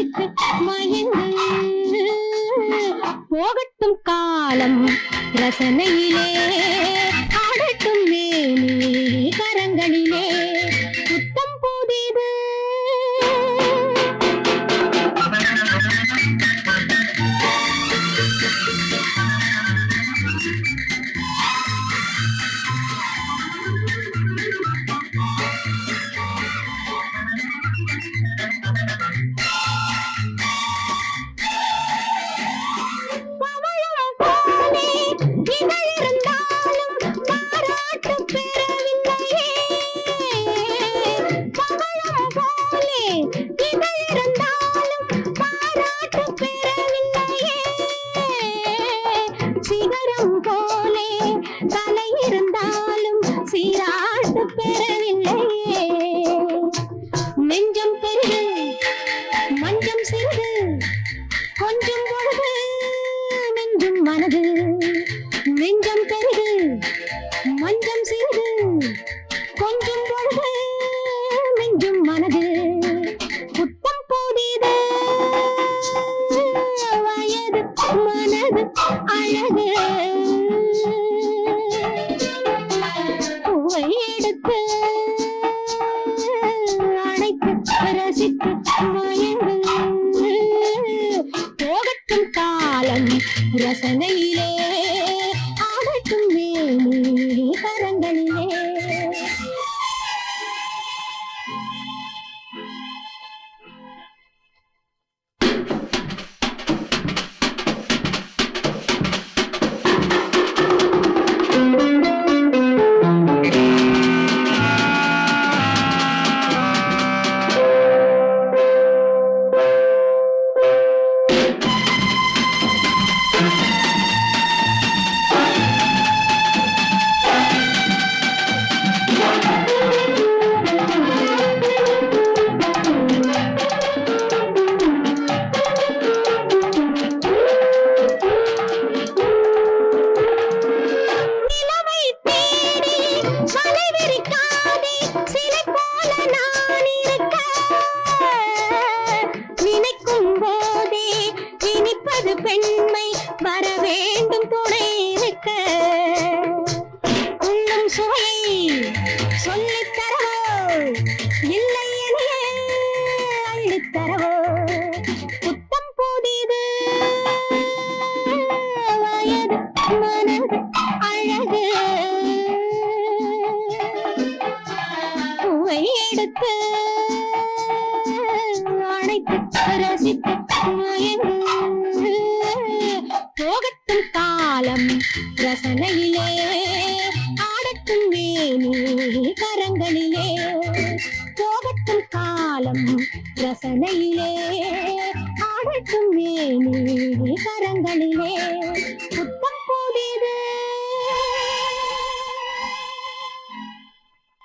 ரசித்து மயங்கு போகட்டும் காலம் ரசனையிலே ஆடட்டும் மேனி கரங்களிலே புத்தம் புதிது சிகரம் போலே தலை இருந்தாலும் சீராட்டு பெறவில்லையே நெஞ்சம் பெருகு மஞ்சம் சிறிது கொஞ்சம் பொழுது நெஞ்சும் மனது நெஞ்சம் பெருகு மஞ்சம் சிறிது கொஞ்சம் பொழுது நெஞ்சும் மனது புத்தம் புதிது வயது மனது அழகு பூவை எடுத்து அணைத்து ரசித்து மயங்கு போகட்டும் காலம் ரசனையிலே ஆடட்டும் மேனி கரங்களிலே பெண்மை வர வேண்டும் துணை இருக்க உள்ளும் சுவையை சொல்லித் தரவோ இல்லை எனியே அள்ளித் தரவோ புத்தம் புதிது வயது மனது அழகு பூவை எடுத்து அணைத்து ரசித்து மயங்கு போகட்டும் காலம் ரசனையிலே ஆடட்டும் மேனி கரங்களிலே போகட்டும் காலம் ரசனையிலே ஆடட்டும் மேனி கரங்களிலே புத்தம் புதிது